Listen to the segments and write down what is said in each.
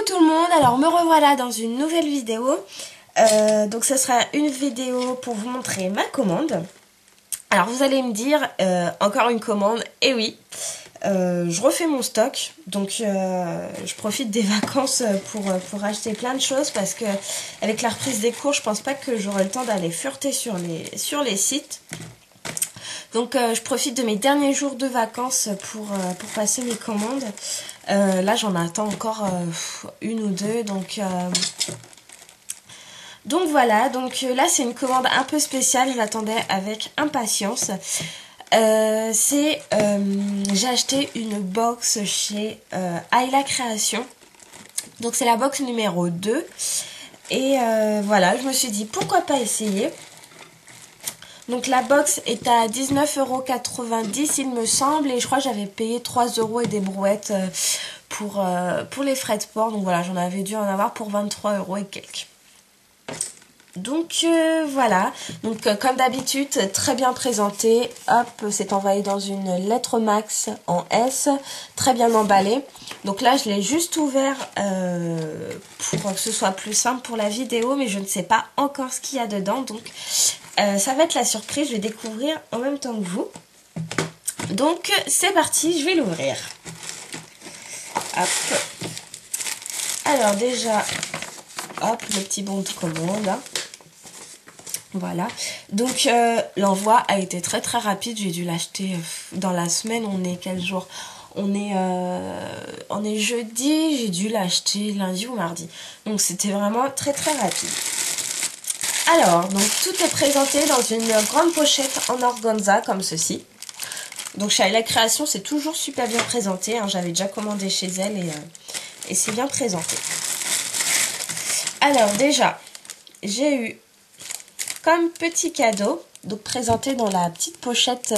tout le monde, alors me revoilà dans une nouvelle vidéo. Donc ce sera une vidéo pour vous montrer ma commande. Alors vous allez me dire, encore une commande, et oui, je refais mon stock. Donc je profite des vacances pour acheter plein de choses parce que avec la reprise des cours, je pense pas que j'aurai le temps d'aller fureter sur les sites. Donc je profite de mes derniers jours de vacances pour passer mes commandes. Là j'en attends encore une ou deux, donc voilà. Donc là c'est une commande un peu spéciale, je l'attendais avec impatience. J'ai acheté une box chez Ayla Création. Donc c'est la box numéro 2. Et voilà, je me suis dit pourquoi pas essayer. Donc la box est à 19,90 € il me semble, et je crois que j'avais payé 3 € et des brouettes pour les frais de port. Donc voilà, j'en avais dû en avoir pour 23 € et quelques. Donc voilà, donc comme d'habitude, très bien présenté. Hop, c'est envoyé dans une lettre max en S, très bien emballé. Donc là je l'ai juste ouvert pour que ce soit plus simple pour la vidéo, mais je ne sais pas encore ce qu'il y a dedans. Donc ça va être la surprise, je vais découvrir en même temps que vous. Donc c'est parti, je vais l'ouvrir. Hop. Alors déjà, hop, le petit bon de commande. Hein. Voilà, donc l'envoi a été très rapide, j'ai dû l'acheter dans la semaine. On est quel jour? On est jeudi, j'ai dû l'acheter lundi ou mardi. Donc c'était vraiment très rapide. Alors, donc tout est présenté dans une grande pochette en organza comme ceci. Donc chez Ayla Création, c'est toujours super bien présenté. Hein. J'avais déjà commandé chez elle et c'est bien présenté. Alors déjà, j'ai eu comme petit cadeau, donc présenté dans la petite pochette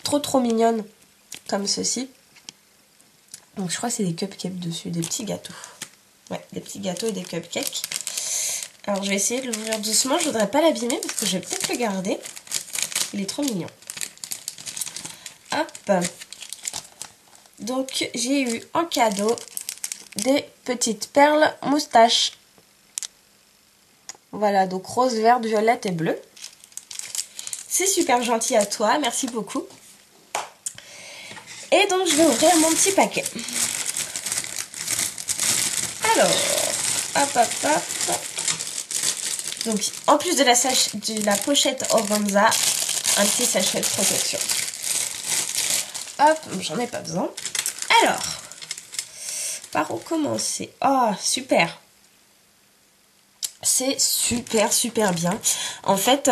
trop mignonne, comme ceci. Donc je crois que c'est des cupcakes dessus, des petits gâteaux. Ouais, des petits gâteaux et des cupcakes. Alors je vais essayer de l'ouvrir doucement, je voudrais pas l'abîmer parce que je vais peut-être le garder. Il est trop mignon. Hop. Donc j'ai eu en cadeau des petites perles moustaches. Voilà, donc rose, vert, violette et bleu. C'est super gentil à toi, merci beaucoup. Et donc je vais ouvrir mon petit paquet. Alors, hop. Donc en plus de la pochette organza, un petit sachet de protection. Hop, j'en ai pas besoin. Alors, par où commencer? Oh, super. C'est super bien. En fait,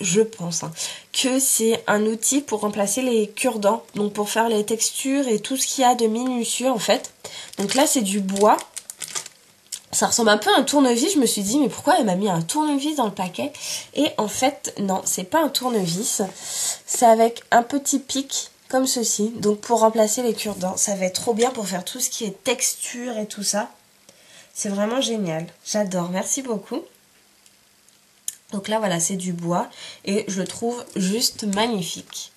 je pense que c'est un outil pour remplacer les cure-dents, donc pour faire les textures et tout ce qu'il y a de minutieux en fait. Donc là c'est du bois, ça ressemble un peu à un tournevis. Je me suis dit mais pourquoi elle m'a mis un tournevis dans le paquet? Et en fait non, c'est pas un tournevis, c'est avec un petit pic comme ceci, donc pour remplacer les cure-dents. Ça va être trop bien pour faire tout ce qui est texture et tout ça. C'est vraiment génial, j'adore, merci beaucoup. Donc là, voilà, c'est du bois et je le trouve juste magnifique.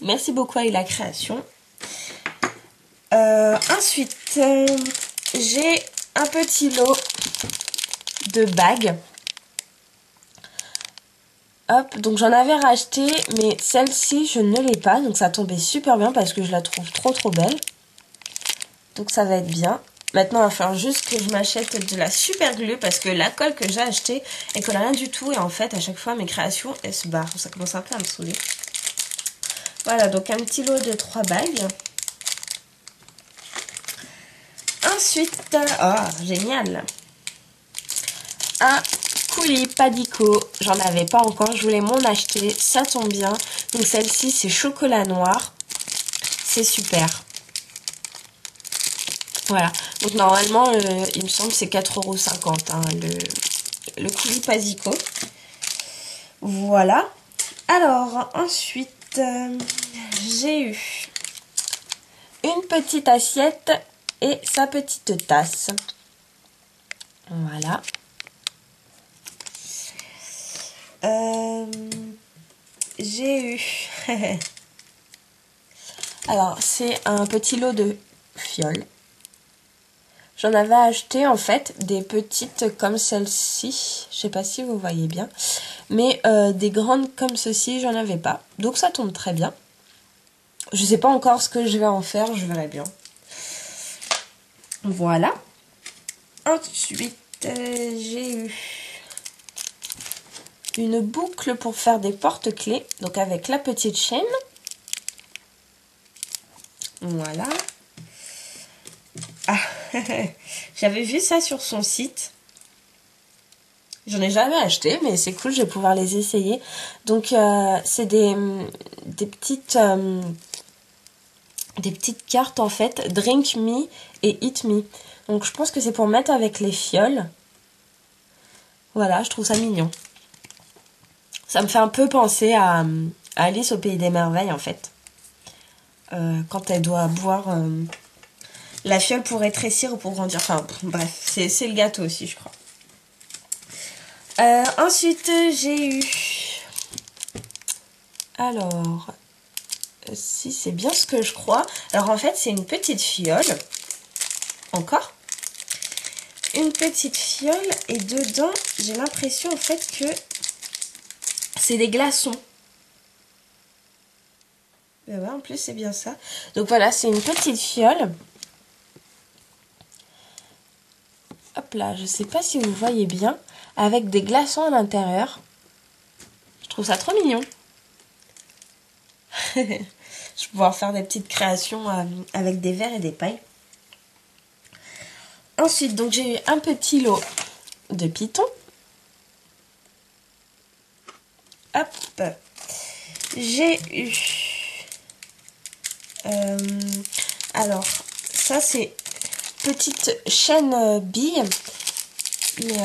Merci beaucoup à Ayla Création. Ensuite, j'ai un petit lot de bagues. Hop, donc j'en avais racheté, mais celle-ci, je ne l'ai pas. Donc ça tombait super bien parce que je la trouve trop belle. Donc ça va être bien. Maintenant, il va falloir juste que je m'achète de la super glue parce que la colle que j'ai achetée, elle colle à rien du tout. Et en fait, à chaque fois, mes créations, elles se barrent. Ça commence un peu à me saouler. Voilà, donc un petit lot de 3 bagues. Ensuite, oh, génial. Un coulis Padico. J'en avais pas encore, je voulais m'en acheter. Ça tombe bien. Donc celle-ci, c'est chocolat noir. C'est super. Voilà, donc normalement, il me semble que c'est 4,50 € hein, le coulis Padico. Voilà. Alors, ensuite, j'ai eu une petite assiette et sa petite tasse. Voilà. J'ai eu... Alors, c'est un petit lot de fioles. j'en avais acheté en fait des petites comme celle-ci. Je sais pas si vous voyez bien. Mais des grandes comme ceci, j'en avais pas. Donc ça tombe très bien. Je sais pas encore ce que je vais en faire, je verrai bien. Voilà. Ensuite, j'ai eu une boucle pour faire des porte-clés. Donc avec la petite chaîne. Voilà. Ah, j'avais vu ça sur son site. J'en ai jamais acheté, mais c'est cool, je vais pouvoir les essayer. Donc, c'est des petites cartes, en fait, Drink Me et Eat Me. Donc, je pense que c'est pour mettre avec les fioles. Voilà, je trouve ça mignon. Ça me fait un peu penser à Alice au Pays des Merveilles, en fait. Quand elle doit boire la fiole pour rétrécir ou pour grandir. Enfin, bref, c'est le gâteau aussi, je crois. Ensuite, j'ai eu... Alors, si c'est bien ce que je crois. Alors, en fait, c'est une petite fiole. Encore. Une petite fiole. Et dedans, j'ai l'impression, en fait, que c'est des glaçons. Ben ouais, en plus, c'est bien ça. Donc, voilà, c'est une petite fiole. Hop là, je sais pas si vous voyez bien. Avec des glaçons à l'intérieur. Je trouve ça trop mignon. Je vais pouvoir faire des petites créations avec des verres et des pailles. Ensuite, donc j'ai eu un petit lot de pitons. Hop. J'ai eu... alors, ça c'est petite chaîne bille. Mais,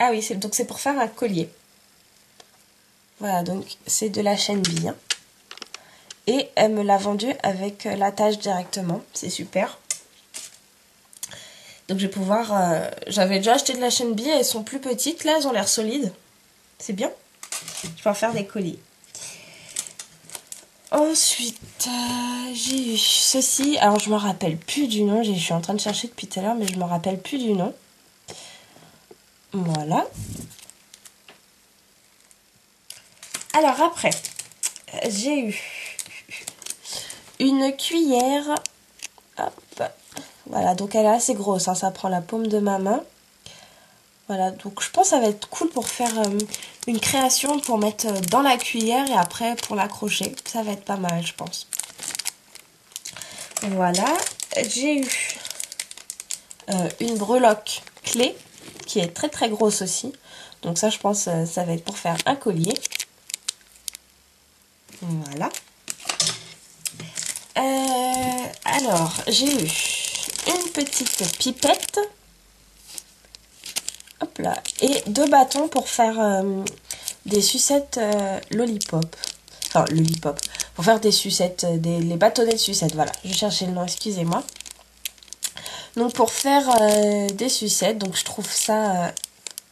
ah oui, donc c'est pour faire un collier. Voilà, donc c'est de la chaîne bille. Hein. Et elle me l'a vendu avec l'attache directement. C'est super. Donc je vais pouvoir... j'avais déjà acheté de la chaîne bille. Elles sont plus petites. Là, elles ont l'air solides. C'est bien. Je vais pouvoir faire des colliers. Ensuite, j'ai eu ceci. Alors, je me rappelle plus du nom. Je suis en train de chercher depuis tout à l'heure, mais je me rappelle plus du nom. Voilà. Alors, après, j'ai eu une cuillère. Hop. Voilà, donc elle est assez grosse. Hein, ça prend la paume de ma main. Voilà, donc je pense que ça va être cool pour faire une création pour mettre dans la cuillère et après pour l'accrocher. Ça va être pas mal, je pense. Voilà, j'ai eu une breloque clé qui est très très grosse aussi. Donc ça, je pense ça va être pour faire un collier. Voilà. Alors, j'ai eu une petite pipette. Hop là. Et 2 bâtons pour faire des sucettes lollipop. Enfin, lollipop. Pour faire des sucettes, les bâtonnets de sucettes. Voilà, je cherchais le nom, excusez-moi. Donc, pour faire des sucettes. Donc, je trouve ça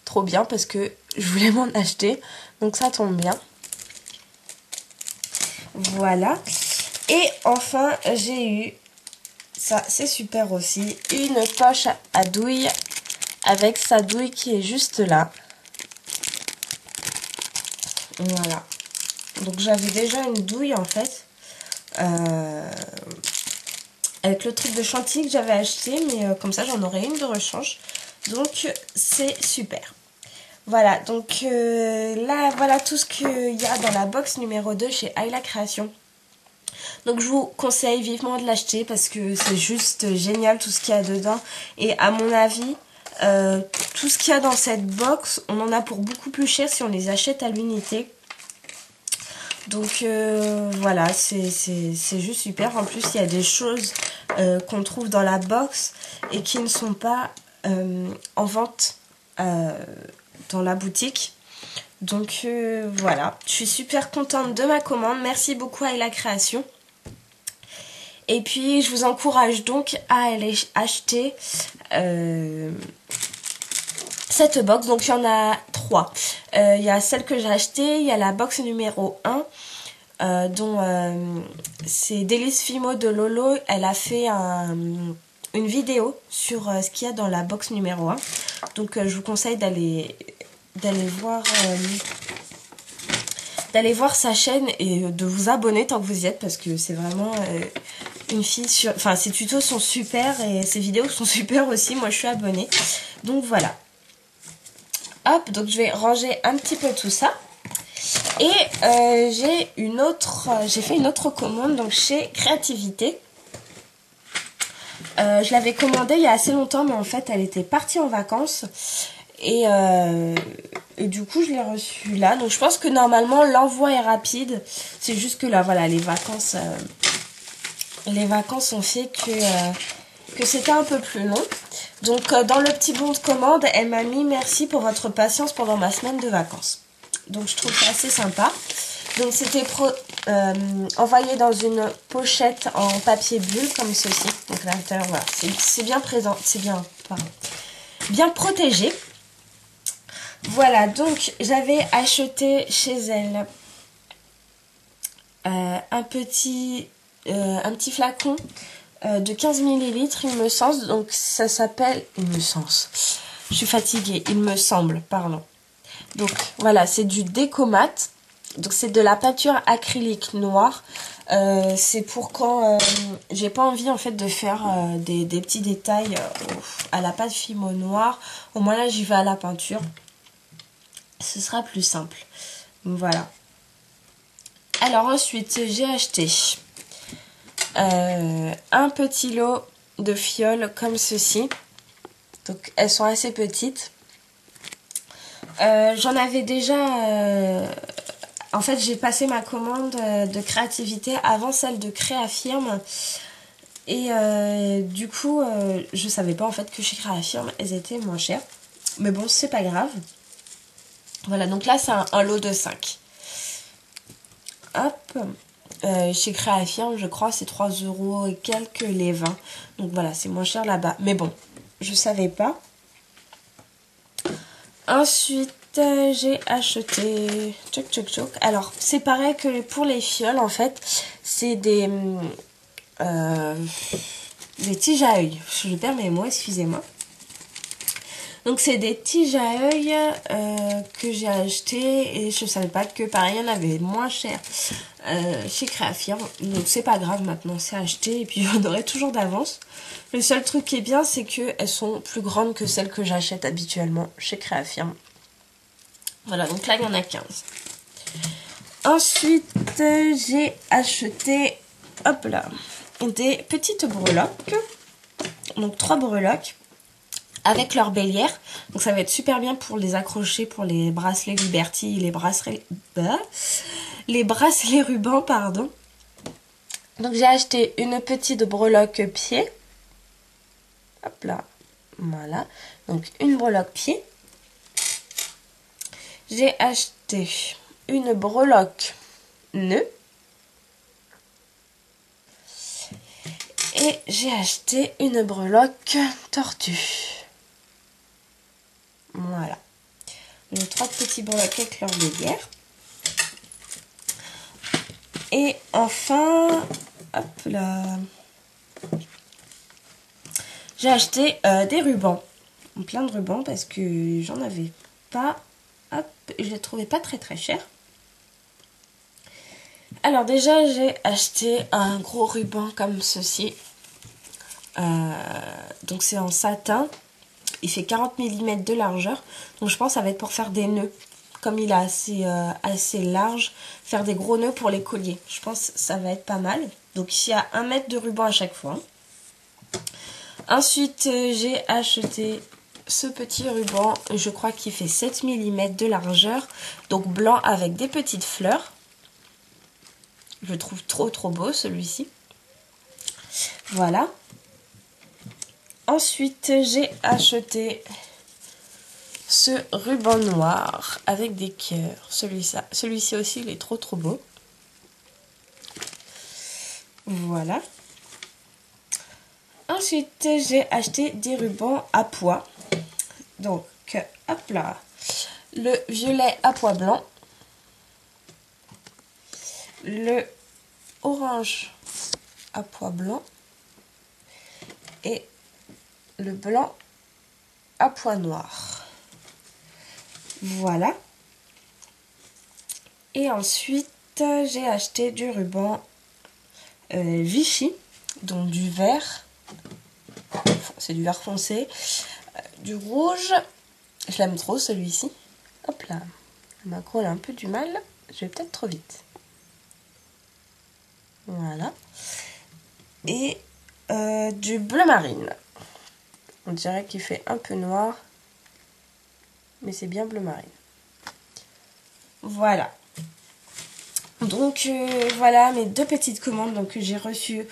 trop bien parce que je voulais m'en acheter. Donc, ça tombe bien. Voilà. Et enfin, j'ai eu, ça c'est super aussi, une poche à douille avec sa douille qui est juste là. Voilà. Donc j'avais déjà une douille en fait. Avec le truc de chantilly que j'avais acheté. Mais comme ça j'en aurai une de rechange. Donc c'est super. Voilà. Donc là voilà tout ce qu'il y a dans la box numéro 2 chez Ayla Création. Donc je vous conseille vivement de l'acheter parce que c'est juste génial tout ce qu'il y a dedans. Et à mon avis, tout ce qu'il y a dans cette box, on en a pour beaucoup plus cher si on les achète à l'unité. Donc voilà, c'est juste super. En plus, il y a des choses qu'on trouve dans la box et qui ne sont pas en vente dans la boutique. Donc voilà, je suis super contente de ma commande. Merci beaucoup à Ayla Création. Et puis je vous encourage donc à aller acheter cette box. Donc il y en a 3. Il y a celle que j'ai achetée, il y a la box numéro 1 dont c'est Délice Fimo de Lolo. Elle a fait une vidéo sur ce qu'il y a dans la box numéro 1. Donc je vous conseille d'aller voir sa chaîne et de vous abonner tant que vous y êtes, parce que c'est vraiment une fille sur... Enfin, ses tutos sont super et ses vidéos sont super aussi. Moi, je suis abonnée. Donc voilà. Hop, donc je vais ranger un petit peu tout ça. Et j'ai fait une autre commande donc chez Créativité. Je l'avais commandée il y a assez longtemps, mais en fait, elle était partie en vacances. Et du coup, je l'ai reçue là. Donc, je pense que normalement, l'envoi est rapide. C'est juste que là, voilà, les vacances ont fait que c'était un peu plus long. Donc, dans le petit bon de commande, elle m'a mis « Merci pour votre patience pendant ma semaine de vacances ». Donc, je trouve ça assez sympa. Donc, c'était envoyé dans une pochette en papier bulle, comme ceci. Donc, à l'intérieur, voilà, c'est bien présent, c'est bien protégé. Voilà, donc, j'avais acheté chez elle un petit flacon de 15 millilitres, il me semble. Donc, ça s'appelle... Il me semble. Je suis fatiguée. Il me semble, pardon. Donc, voilà, c'est du Décomat. Donc, c'est de la peinture acrylique noire. C'est pour quand j'ai pas envie, en fait, de faire des petits détails à la pâte Fimo noire. Au moins, là, j'y vais à la peinture. Ce sera plus simple. Voilà. Alors, ensuite, j'ai acheté un petit lot de fioles comme ceci. Donc elles sont assez petites. J'en avais déjà... en fait, j'ai passé ma commande de Créativité avant celle de Créafirme. Et du coup, je savais pas en fait que chez Créafirme, elles étaient moins chères. Mais bon, c'est pas grave. Voilà, donc là, c'est un lot de 5. Hop. Chez Créafirme, je crois, c'est 3 € et quelques les 20. Donc voilà, c'est moins cher là-bas. Mais bon, je savais pas. Ensuite, j'ai acheté... Alors, c'est pareil que pour les fioles, en fait. C'est des tiges à œil. Je perds mes mots, excusez-moi. Donc, c'est des tiges à œil que j'ai acheté et je savais pas que pareil, il y en avait moins cher chez Créafirme. Donc, c'est pas grave, maintenant, c'est acheté et puis j'en aurai toujours d'avance. Le seul truc qui est bien, c'est qu'elles sont plus grandes que celles que j'achète habituellement chez Créafirme. Voilà, donc là, il y en a 15. Ensuite, j'ai acheté, hop là, des petites breloques. Donc, 3 breloques avec leur bélière. Donc, ça va être super bien pour les accrocher pour les bracelets Liberty, les bracelets rubans, pardon. Donc, j'ai acheté une petite breloque pied. Hop là, voilà. Donc, une breloque pied. J'ai acheté une breloque nœud. Et j'ai acheté une breloque tortue. Voilà. Donc 3 petits breloques avec leur bélière. Et enfin, hop là, j'ai acheté des rubans. Plein de rubans parce que j'en avais pas. Hop, je les trouvais pas très très chers. Alors déjà, j'ai acheté un gros ruban comme ceci. Donc c'est en satin. Il fait 40 mm de largeur. Donc je pense que ça va être pour faire des nœuds. Comme il est assez large, faire des gros nœuds pour les colliers. Je pense que ça va être pas mal. Donc ici, il y a 1 mètre de ruban à chaque fois. Ensuite, j'ai acheté ce petit ruban. Je crois qu'il fait 7 mm de largeur. Donc blanc avec des petites fleurs. Je le trouve trop beau celui-ci. Voilà. Ensuite, j'ai acheté ce ruban noir avec des cœurs. Celui-ci aussi, il est trop beau. Voilà. Ensuite, j'ai acheté des rubans à pois. Donc, hop là. Le violet à pois blanc. Le orange à pois blanc. Et le blanc à pois noirs. Voilà. Et ensuite, j'ai acheté du ruban Vichy, donc du vert. C'est du vert foncé. Du rouge. Je l'aime trop celui-ci. Hop là. La macro a un peu du mal. Je vais peut-être trop vite. Voilà. Et du bleu marine. On dirait qu'il fait un peu noir. Mais c'est bien bleu marine. Voilà. Donc voilà mes 2 petites commandes donc, que j'ai reçues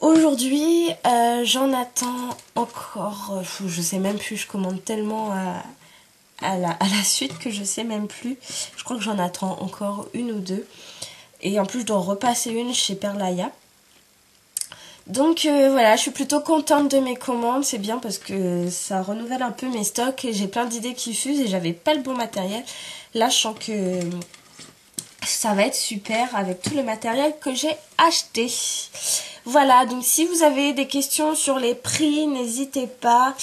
aujourd'hui. J'en attends encore. Je sais même plus. Je commande tellement à la suite que je sais même plus. Je crois que j'en attends encore 1 ou 2. Et en plus je dois repasser une chez Perlaya. Donc voilà, je suis plutôt contente de mes commandes, c'est bien parce que ça renouvelle un peu mes stocks et j'ai plein d'idées qui fusent et j'avais pas le bon matériel. Là je sens que ça va être super avec tout le matériel que j'ai acheté. Voilà, donc si vous avez des questions sur les prix, n'hésitez pas,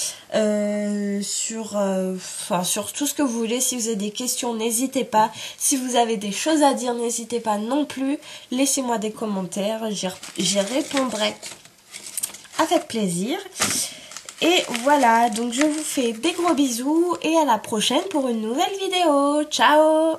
sur tout ce que vous voulez. Si vous avez des questions, n'hésitez pas. Si vous avez des choses à dire, n'hésitez pas non plus. Laissez-moi des commentaires, j'y répondrai avec plaisir. Et voilà, donc je vous fais des gros bisous et à la prochaine pour une nouvelle vidéo. Ciao!